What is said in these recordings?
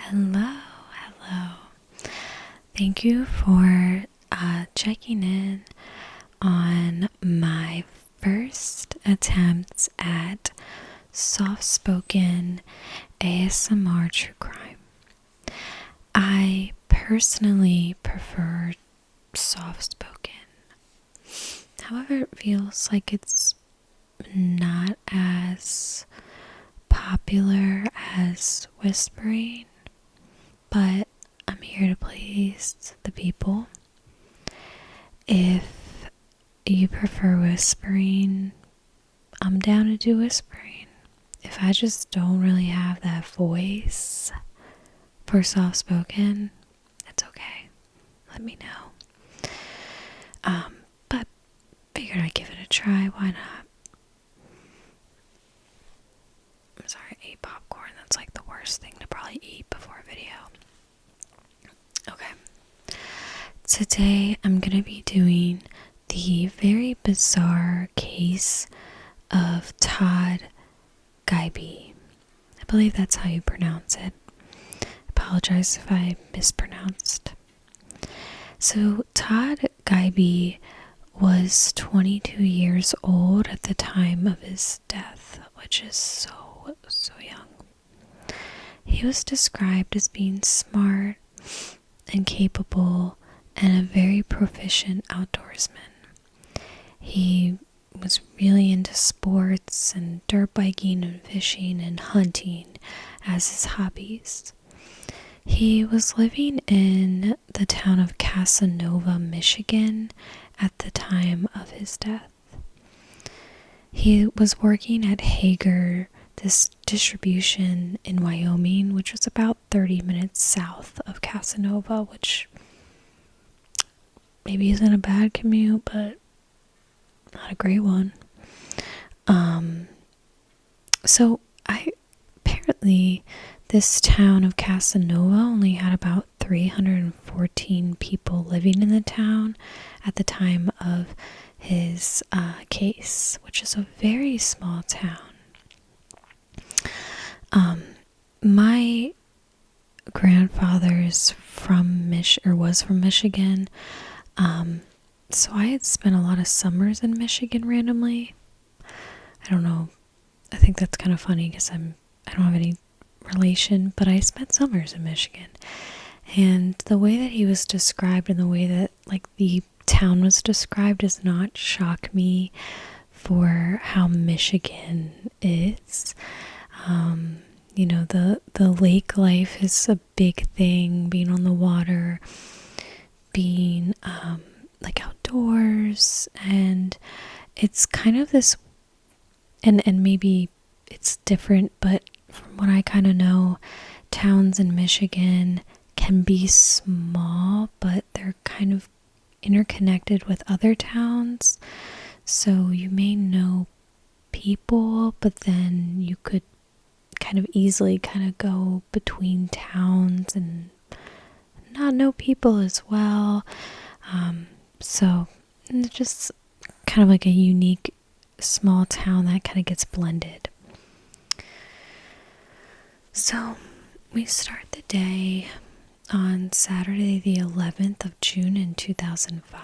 Hello. Thank you for checking in on my first attempts at soft-spoken ASMR true crime. I personally prefer soft-spoken. However, it feels like it's not as popular as whispering, but I'm here to please the people. If you prefer whispering, I'm down to do whispering. If I just don't really have that voice for soft spoken, it's okay. Let me know. But figured I'd give it a try. Why not? I'm sorry, I ate popcorn. That's like the worst thing to probably eat before a video. Okay. Today I'm going to be doing the very bizarre case of Todd Geib. I believe that's how you pronounce it. Apologize if I mispronounced. So Todd Geib was 22 years old at the time of his death, which is so young. He was described as being smart and capable and a very proficient outdoorsman. He was really into sports and dirt biking and fishing and hunting as his hobbies. He was living in the town of Casanova, Michigan at the time of his death. He was working at Hager, this distribution in Wyoming, which was about 30 minutes south of Casanova, which maybe isn't a bad commute, but not a great one. Apparently this town of Casanova only had about 314 people living in the town at the time of his case, which is a very small town. My grandfather's was from Michigan, so I had spent a lot of summers in Michigan randomly. I don't know. I think that's kind of funny because I don't have any relation, but I spent summers in Michigan. And the way that he was described and the way that like the town was described does not shock me for how Michigan is. The lake life is a big thing, being on the water, being like outdoors, and it's kind of this, and maybe it's different, but from what I kind of know, towns in Michigan can be small, but they're kind of interconnected with other towns, so you may know people, but then you could kind of easily kind of go between towns and not know people as well. So it's just kind of like a unique small town that kind of gets blended. So we start the day on Saturday the 11th of June in 2005.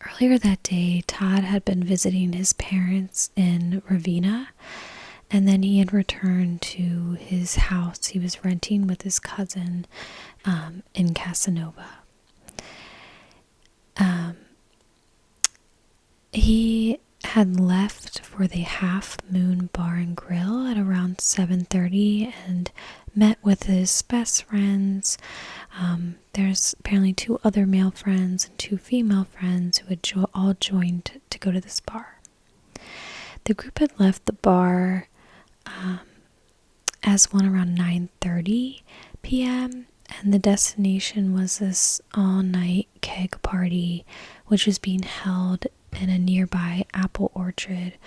Earlier that day, Todd had been visiting his parents in Ravenna, and then he had returned to his house he was renting with his cousin in Casanova. He had left for the Half Moon Bar and Grill at around 7:30 and met with his best friends. There's apparently 2 other male friends and 2 female friends who had all joined to go to this bar. The group had left the bar as one around 9:30 p.m. and the destination was this all-night keg party, which was being held in a nearby apple orchard.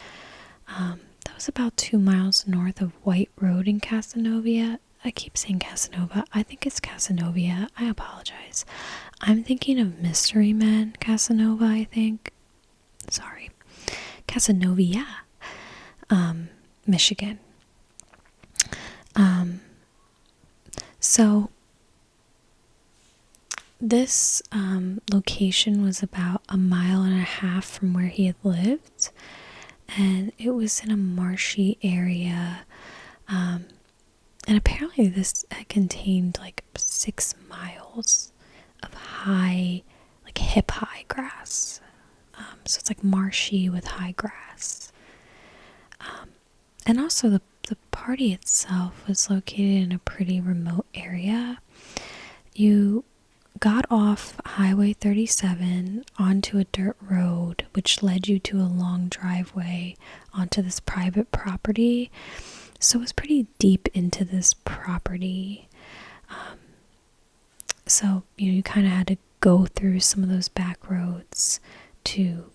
That was about 2 miles north of White Road in Casanova. I keep saying Casanova. I think it's Casanova. I apologize. I'm thinking of Mystery Men Casanova, I think. Sorry. Casanova, Michigan. So this location was about 1.5 miles from where he had lived, and it was in a marshy area. And apparently this had contained like 6 miles of high, like hip high grass. So it's like marshy with high grass. And also the party itself was located in a pretty remote area. You got off Highway 37 onto a dirt road, which led you to a long driveway onto this private property. So it was pretty deep into this property. So, you kind of had to go through some of those back roads to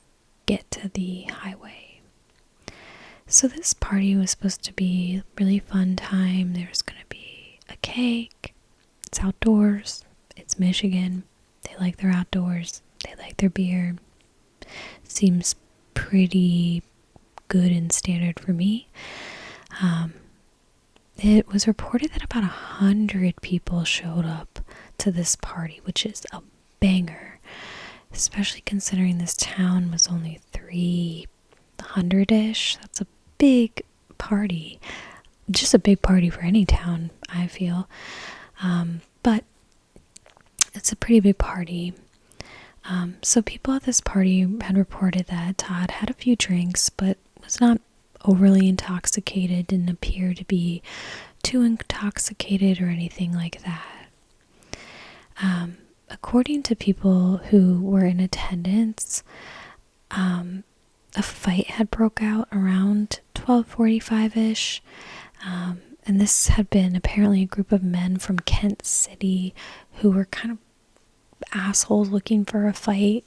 get to the highway. So this party was supposed to be a really fun time. There was going to be a cake. It's outdoors. It's Michigan. They like their outdoors. They like their beer. Seems pretty good and standard for me. It was reported that about 100 people showed up to this party, which is a banger, especially considering this town was only 300-ish. That's a big party. Just a big party for any town, I feel. But it's a pretty big party. So people at this party had reported that Todd had a few drinks, but was not overly intoxicated, didn't appear to be too intoxicated or anything like that. According to people who were in attendance, a fight had broke out around 12:45-ish, and this had been apparently a group of men from Kent City who were kind of assholes looking for a fight.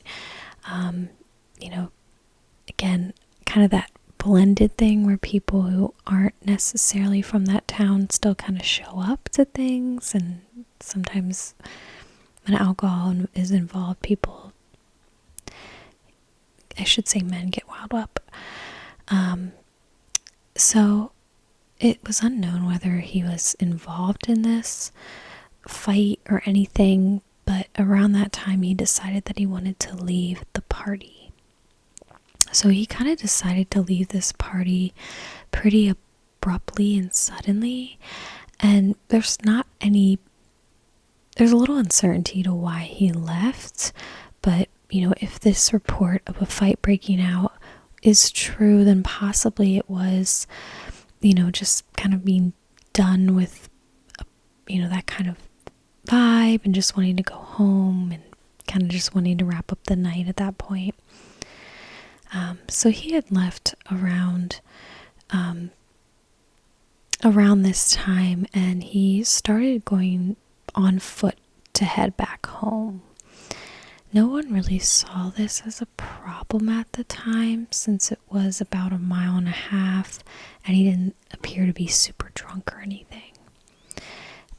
Again, kind of that blended thing where people who aren't necessarily from that town still kind of show up to things, and sometimes when alcohol is involved, men get wound up. So it was unknown whether he was involved in this fight or anything, but around that time he decided that he wanted to leave the party. So he kind of decided to leave this party pretty abruptly and suddenly, and there's a little uncertainty to why he left, but if this report of a fight breaking out is true, then possibly it was, just kind of being done with, that kind of vibe and just wanting to go home and kind of just wanting to wrap up the night at that point. So he had left around this time, and he started going on foot to head back home. No one really saw this as a problem at the time, since it was about 1.5 miles, and he didn't appear to be super drunk or anything.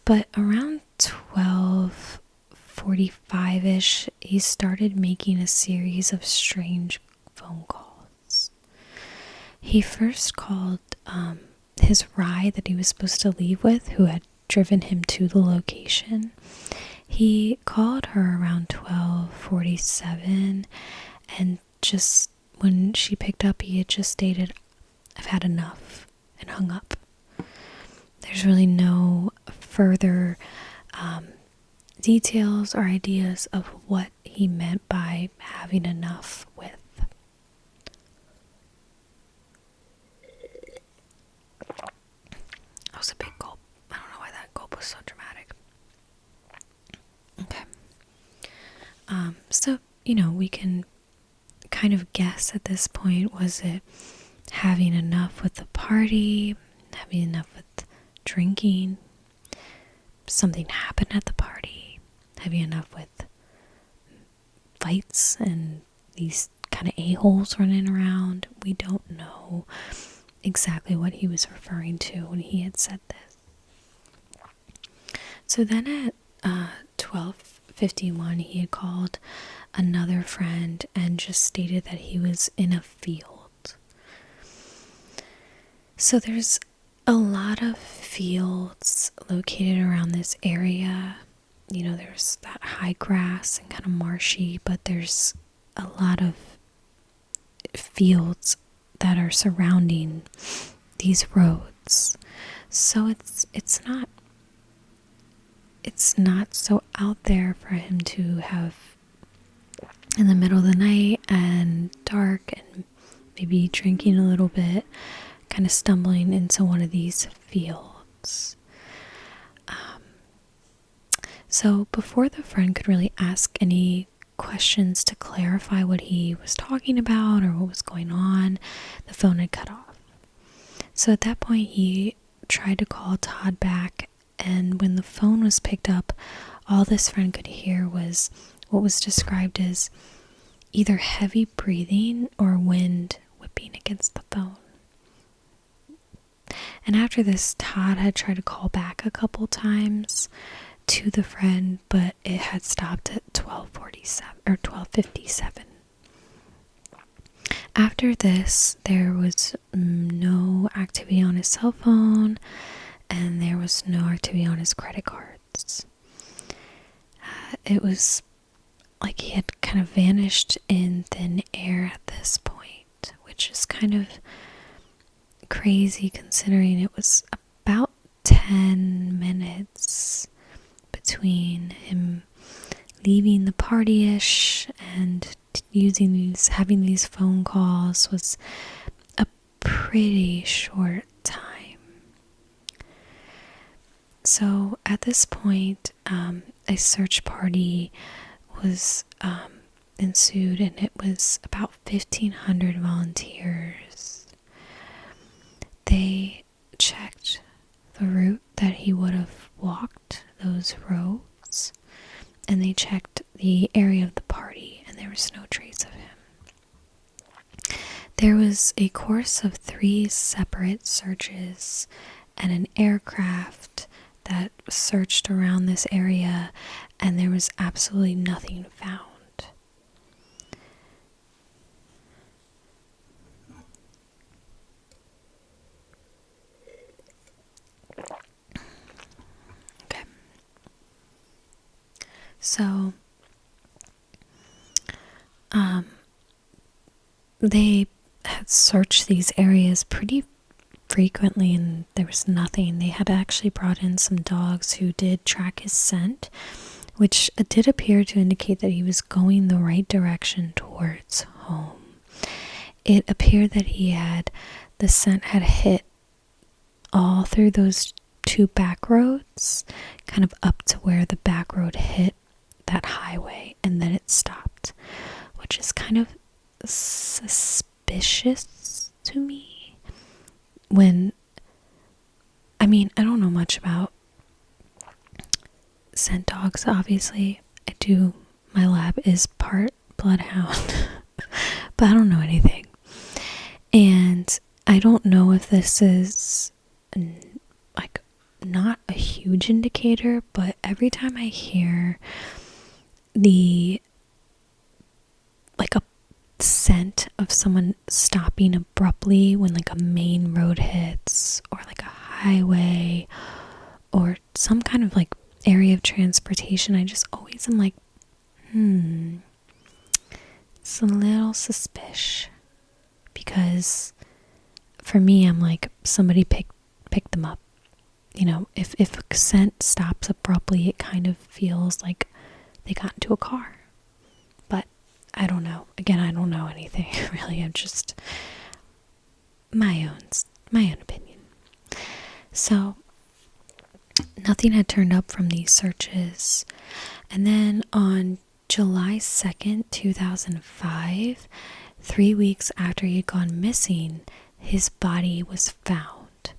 But around 12:45-ish, he started making a series of strange phone calls. He first called his ride that he was supposed to leave with, who had driven him to the location. He called her around 12:47, and just when she picked up, he had just stated, "I've had enough," and hung up. There's really no further details or ideas of what he meant by having enough with. That was a big gulp. I don't know why that gulp was so dramatic. Okay. So, we can kind of guess at this point, was it having enough with the party, having enough with drinking, something happened at the party, having enough with fights and these kind of a-holes running around? We don't know exactly what he was referring to when he had said this. So then at 12:51, he had called another friend and just stated that he was in a field. So there's a lot of fields located around this area. You know, there's that high grass and kind of marshy, but there's a lot of fields that are surrounding these roads. So it's not so out there for him to have in the middle of the night and dark and maybe drinking a little bit, kind of stumbling into one of these fields. So before the friend could really ask any questions to clarify what he was talking about or what was going on, the phone had cut off. So at that point, he tried to call Todd back, and when the phone was picked up, all this friend could hear was what was described as either heavy breathing or wind whipping against the phone. And after this, Todd had tried to call back a couple times to the friend, but it had stopped at 12:47 or 12:57. After this, there was no activity on his cell phone, and there was no activity on his credit cards. It was like he had kind of vanished in thin air at this point, which is kind of crazy considering it was about 10 minutes between him leaving the party-ish and having these phone calls. Was a pretty short time. So at this point, a search party was ensued, and it was about 1,500 volunteers. They checked the route that he would have walked, those roads, and they checked the area of the party, and there was no trace of him. There was a course of 3 separate searches and an aircraft that searched around this area, and there was absolutely nothing found. Okay. So, they had searched these areas pretty frequently, and there was nothing. They had actually brought in some dogs who did track his scent, which did appear to indicate that he was going the right direction towards home. It appeared that the scent had hit all through those 2 back roads, kind of up to where the back road hit that highway, and then it stopped, which is kind of suspicious to me. I don't know much about scent dogs, obviously. My lab is part bloodhound, but I don't know anything. And I don't know if this is not a huge indicator, but every time I hear a scent of someone stopping abruptly when a main road hits, or a highway, or some kind of area of transportation, I just always am it's a little suspicious, because for me, I'm somebody picked them up. If a scent stops abruptly, it kind of feels like they got into a car. But I don't know. Again, I don't know anything really. I'm just my own opinion. So nothing had turned up from these searches. And then on July 2nd, 2005, 3 weeks after he had gone missing, his body was found.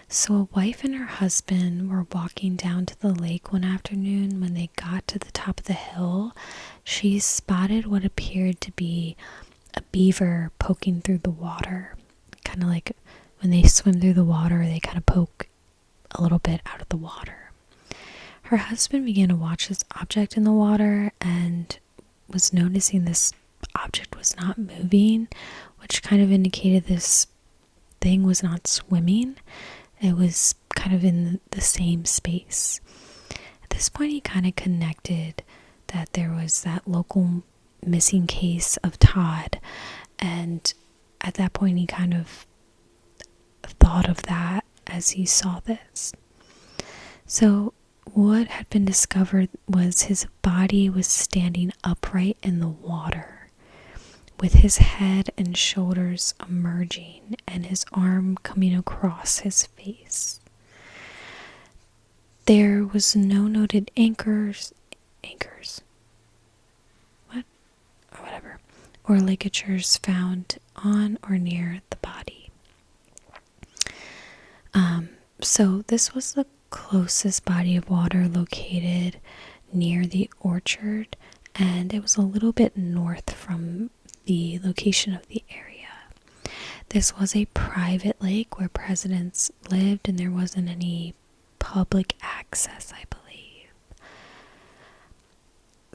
So a wife and her husband were walking down to the lake one afternoon. When they got to the top of the hill, she spotted what appeared to be a beaver poking through the water. Kind of like when they swim through the water, they kind of poke a little bit out of the water. Her husband began to watch this object in the water and was noticing this object was not moving, which kind of indicated this thing was not swimming. It was kind of in the same space. At this point, he kind of connected that there was that local missing case of Todd, and at that point he kind of thought of that as he saw this. So what had been discovered was his body was standing upright in the water, with his head and shoulders emerging and his arm coming across his face. There was no noted anchors, what? Or whatever, or ligatures found on or near the body. So this was the closest body of water located near the orchard, and it was a little bit north from the location of the area. This was a private lake where presidents lived, and there wasn't any public access, I believe.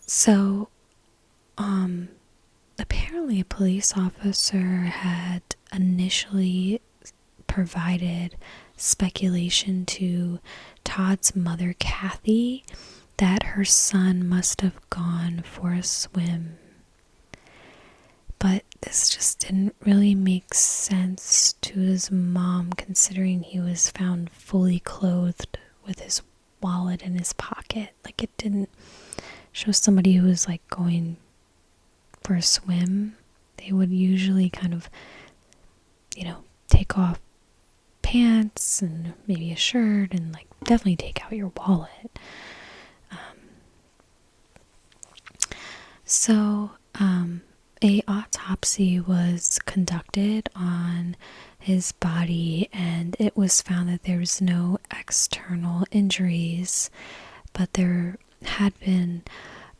So, apparently a police officer had initially provided speculation to Todd's mother, Kathy, that her son must have gone for a swim. But this just didn't really make sense to his mom, considering he was found fully clothed with his wallet in his pocket. Like, it didn't show somebody who was like going for a swim. They would usually kind of, take off pants and maybe a shirt and like definitely take out your wallet. A autopsy was conducted on his body, and it was found that there was no external injuries, but there had been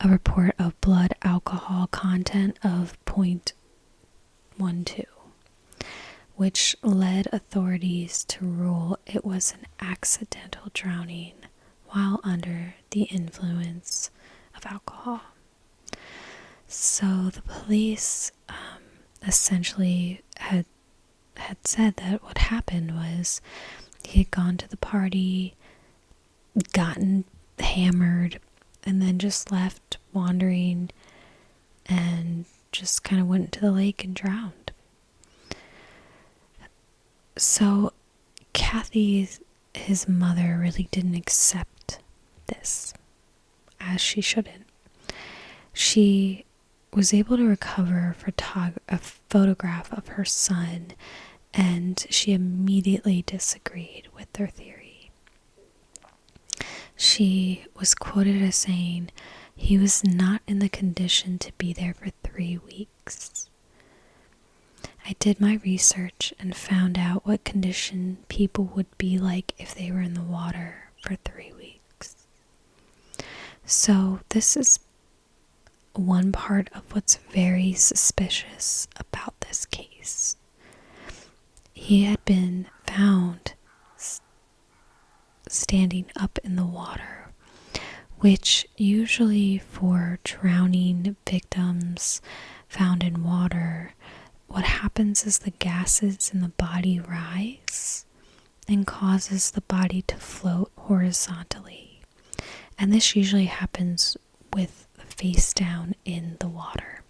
a report of blood alcohol content of 0.12, which led authorities to rule it was an accidental drowning while under the influence of alcohol. So the police essentially had said that what happened was he had gone to the party, gotten hammered, and then just left wandering and just kind of went into the lake and drowned. So Kathy, his mother, really didn't accept this, as she shouldn't. She was able to recover a photograph of her son, and she immediately disagreed with their theory. She was quoted as saying, "He was not in the condition to be there for 3 weeks. I did my research and found out what condition people would be like if they were in the water for 3 weeks." So this is one part of what's very suspicious about this case. He had been found standing up in the water, which usually for drowning victims found in water, what happens is the gases in the body rise and causes the body to float horizontally. And this usually happens with the face down in the water.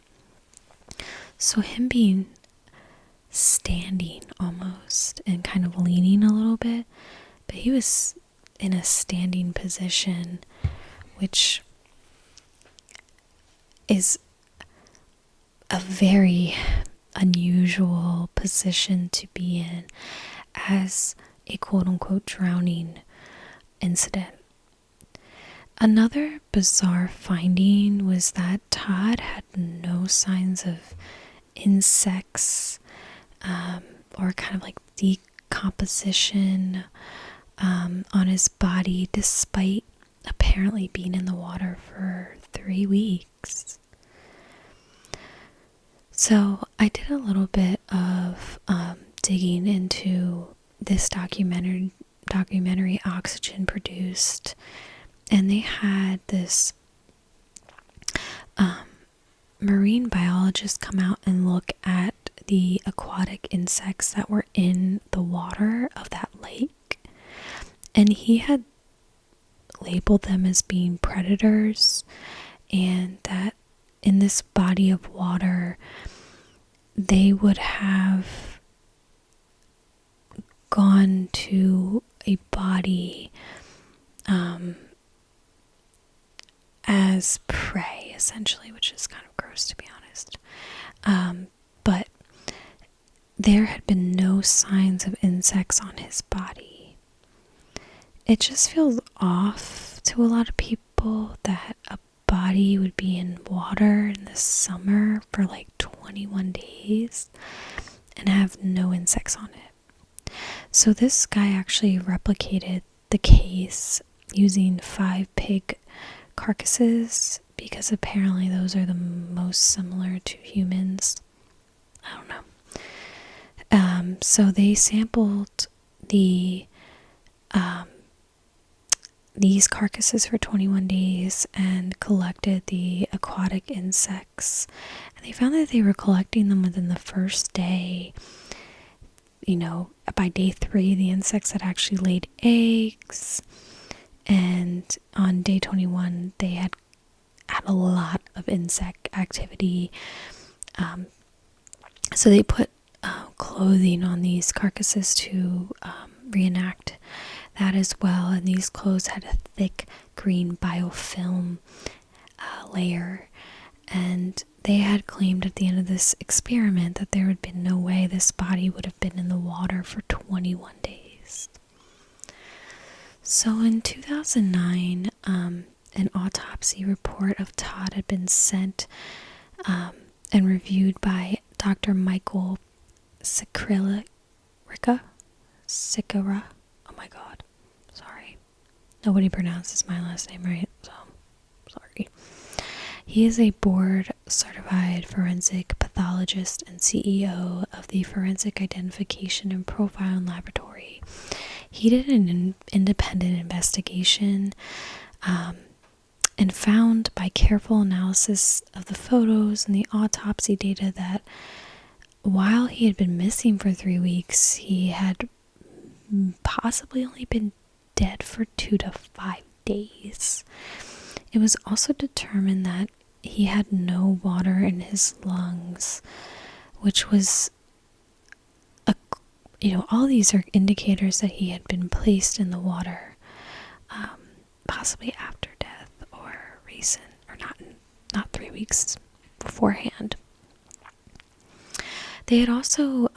So him being standing almost and kind of leaning a little bit, but he was in a standing position, which is a very unusual position to be in as a quote-unquote drowning incident. Another bizarre finding was that Todd had no signs of insects or kind of like decomposition on his body, despite apparently being in the water for 3 weeks. So I did a little bit of digging into this documentary Oxygen produced, and they had this marine biologist come out and look at the aquatic insects that were in the water of that lake. And he had labeled them as being predators, and that in this body of water, they would have gone to a body as prey, essentially, which is kind of gross, to be honest. But there had been no signs of insects on his body. It just feels off to a lot of people that a body would be in water in the summer for like 21 days and have no insects on it. So this guy actually replicated the case using 5 pig carcasses, because apparently those are the most similar to humans. I don't know. So they sampled these carcasses for 21 days and collected the aquatic insects. And they found that they were collecting them within the first day. You know, by day 3, the insects had actually laid eggs. And on day 21, they had a lot of insect activity. So they put clothing on these carcasses to reenact that as well. And these clothes had a thick green biofilm layer. And they had claimed at the end of this experiment that there had been no way this body would have been in the water for 21 days. So in 2009, an autopsy report of Todd had been sent and reviewed by Dr. Michael Sikora. Oh my god. Sorry. Nobody pronounces my last name right, so sorry. He is a board-certified forensic pathologist and CEO of the Forensic Identification and Profiling Laboratory. He did an independent investigation and found by careful analysis of the photos and the autopsy data that while he had been missing for 3 weeks, he had possibly only been dead for 2 to 5 days. It was also determined that he had no water in his lungs, which was all these are indicators that he had been placed in the water, possibly after death or recent, or not 3 weeks beforehand. They had also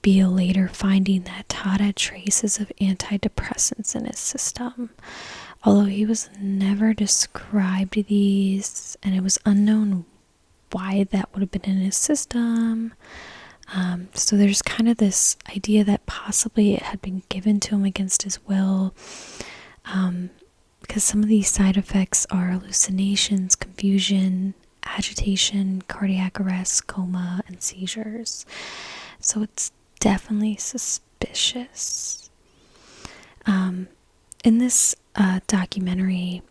be later finding that Todd had traces of antidepressants in his system, although he was never described these, and it was unknown why that would have been in his system. So there's kind of this idea that possibly it had been given to him against his will, because some of these side effects are hallucinations, confusion, agitation, cardiac arrest, coma, and seizures. So it's definitely suspicious. In this documentary,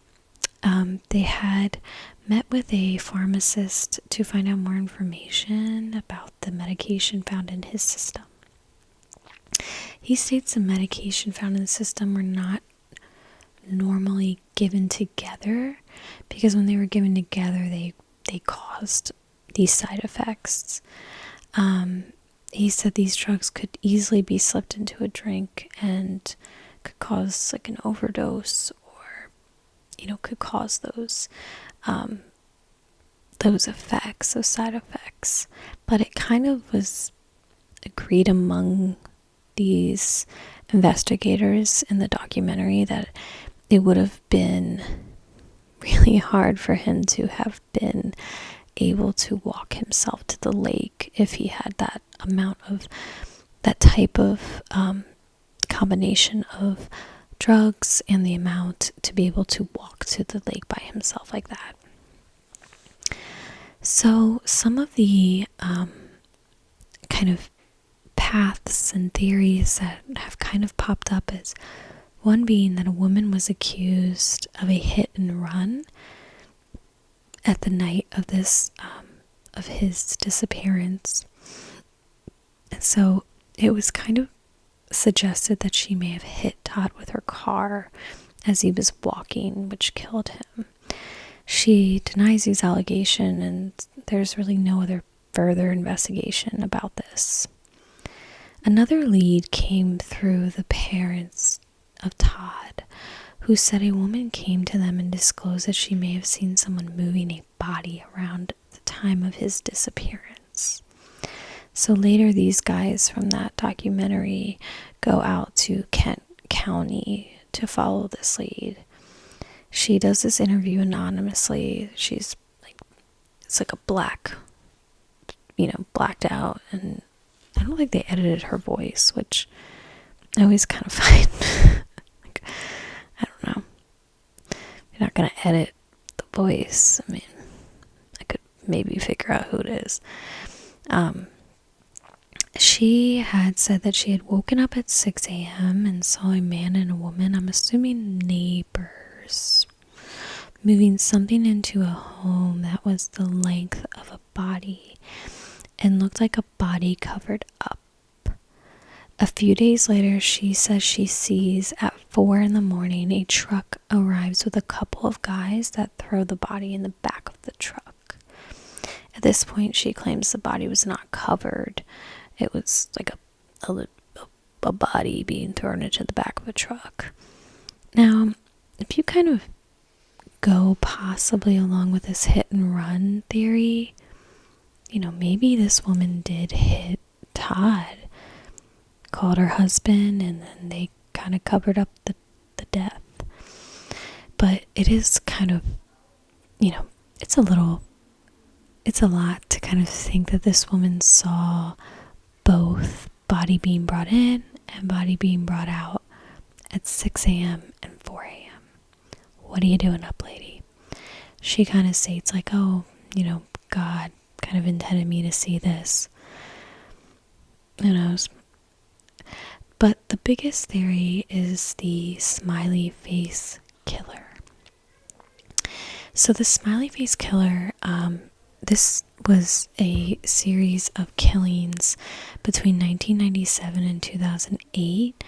they had met with a pharmacist to find out more information about the medication found in his system. He states the medication found in the system were not normally given together, because when they were given together, they caused these side effects. He said these drugs could easily be slipped into a drink and could cause like an overdose, or could cause those effects, those side effects. But it kind of was agreed among these investigators in the documentary that it would have been really hard for him to have been able to walk himself to the lake if he had that amount of that type of combination of drugs and the amount to be able to walk to the lake by himself like that. So some of the kind of paths and theories that have kind of popped up is one being that a woman was accused of a hit and run at the night of this of his disappearance, and so it was kind of suggested that she may have hit Todd with her car as he was walking, which killed him. She denies these allegations, and there's really no other further investigation about this. Another lead came through the parents of Todd, who said a woman came to them and disclosed that she may have seen someone moving a body around the time of his disappearance. So later, these guys from that documentary go out to Kent County to follow this lead. She does this interview anonymously. She's like, it's like a blacked out, and I don't think they edited her voice, which I always kind of find, like, I don't know. You're not going to edit the voice. I mean, I could maybe figure out who it is. She had said that she had woken up at 6 a.m. and saw a man and a woman, I'm assuming neighbors, moving something into a home that was the length of a body and looked like a body covered up. A few days later, she says she sees at 4 in the morning a truck arrives with a couple of guys that throw the body in the back of the truck. At this point, she claims the body was not covered. It was like a body being thrown into the back of a truck. Now, if you kind of go possibly along with this hit and run theory, maybe this woman did hit Todd, called her husband, and then they kind of covered up the death. But it is kind of, it's a lot to kind of think that this woman saw both body being brought in and body being brought out at 6 a.m. and 4 a.m. What are you doing up, lady? She kind of states like, oh, God kind of intended me to see this. Who knows? But the biggest theory is the smiley face killer. So the smiley face killer, this was a series of killings between 1997 and 2008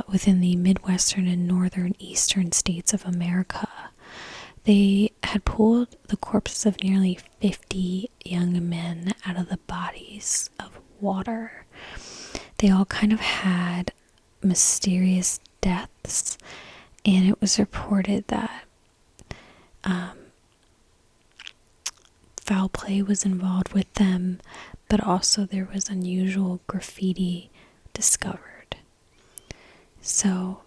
within the Midwestern and Northern Eastern states of America. They had pulled the corpses of nearly 50 young men out of the bodies of water. They all kind of had mysterious deaths, and it was reported that foul play was involved with them, but also there was unusual graffiti discovered. So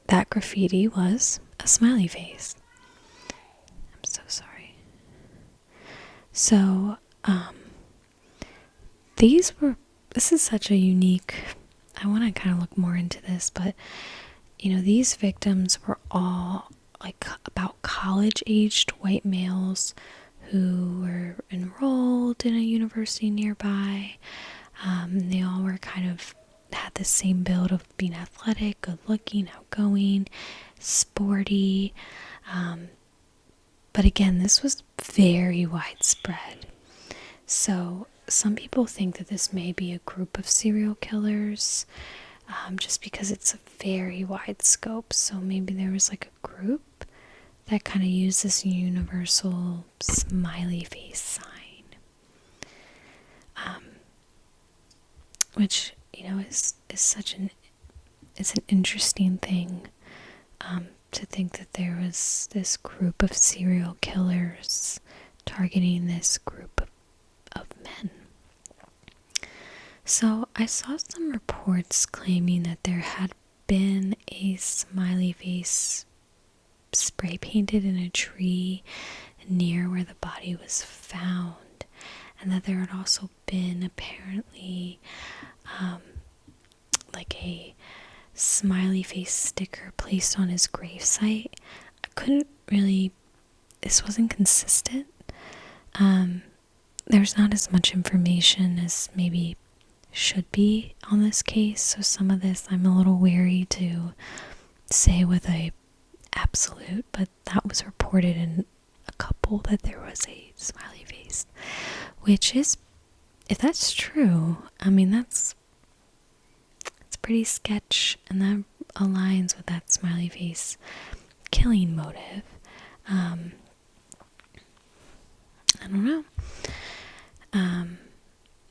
that graffiti was a smiley face. I'm so sorry. So this is such a unique, I want to kind of look more into this, but these victims were all like about college-aged white males who were enrolled in a university nearby. They all were kind of had the same build of being athletic, good-looking, outgoing, sporty. But again, this was very widespread. So some people think that this may be a group of serial killers, just because it's a very wide scope. So maybe there was like a group that kind of used this universal smiley face sign, which is such an interesting thing, to think that there was this group of serial killers targeting this group of men. So I saw some reports claiming that there had been a smiley face spray painted in a tree near where the body was found, and that there had also been apparently like a smiley face sticker placed on his gravesite. I couldn't really, this wasn't consistent. There's not as much information as maybe should be on this case, so some of this I'm a little wary to say with a absolute, but that was reported in a couple that there was a smiley face, which is, if that's true, I mean, that's It's pretty sketch, and that aligns with that smiley face killing motive. I don't know.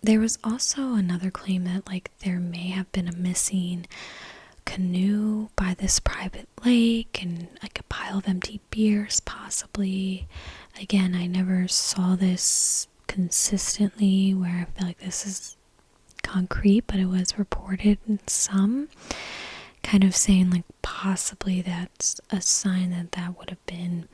There was also another claim that like there may have been a missing canoe by this private lake and like a pile of empty beers possibly. Again, I never saw this consistently where I feel like this is concrete, but it was reported in some kind of saying like possibly that's a sign that that would have been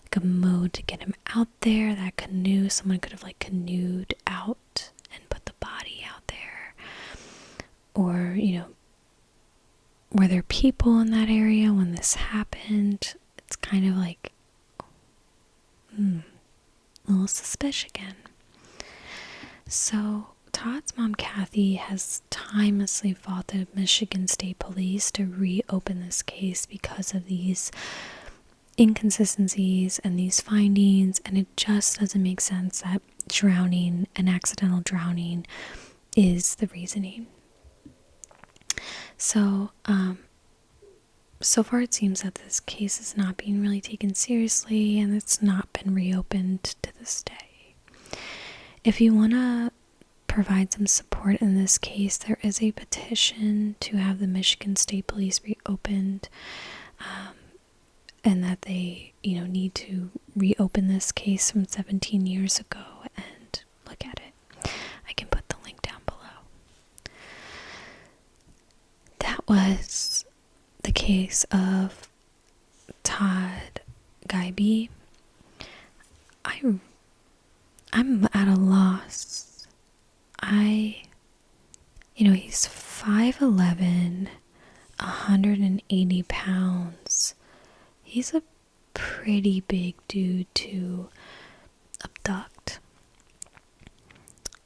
like a mode to get him out there. That canoe, someone could have like canoed out and put the body out there, or you know, were there people in that area when this happened? It's kind of like a little suspicious again. So Todd's mom, Kathy, has timelessly fought the Michigan State Police to reopen this case because of these inconsistencies and these findings, and it just doesn't make sense that drowning and accidental drowning is the reasoning. So, so far it seems that this case is not being really taken seriously, and it's not been reopened to this day. If you want to provide some support in this case, there is a petition to have the Michigan State Police reopened, and that they, you know, need to reopen this case from 17 years ago and look at it. I can put the link down below. That was the case of Todd Geib. I'm at a loss. He's 5'11", 180 pounds. He's a pretty big dude to abduct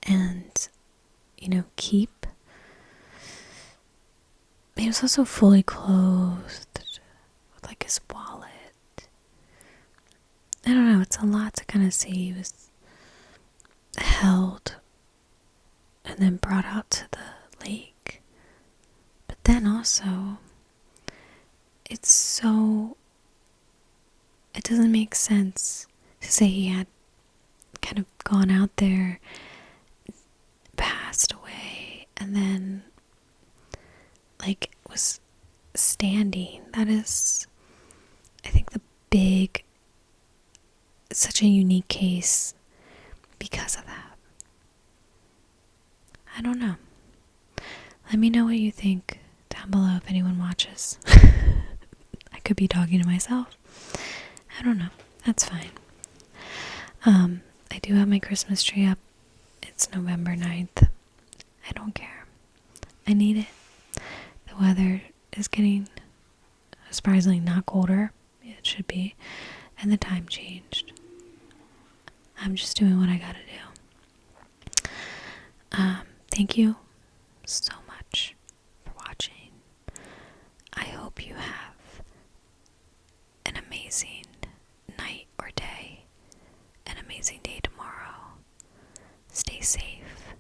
and, keep. He was also fully clothed with like his wallet. I don't know, it's a lot to kind of see. He was held and then brought out to the lake. But then also, it doesn't make sense to say he had kind of gone out there, passed away, and then like was standing. That is, I think, such a unique case because of that. I don't know. Let me know what you think down below if anyone watches. I could be talking to myself. I don't know. That's fine. I do have my Christmas tree up. It's November 9th. I don't care. I need it. The weather is getting surprisingly not colder. It should be. And the time changed. I'm just doing what I gotta do. Thank you so much for watching. I hope you have an amazing night or day, an amazing day tomorrow. Stay safe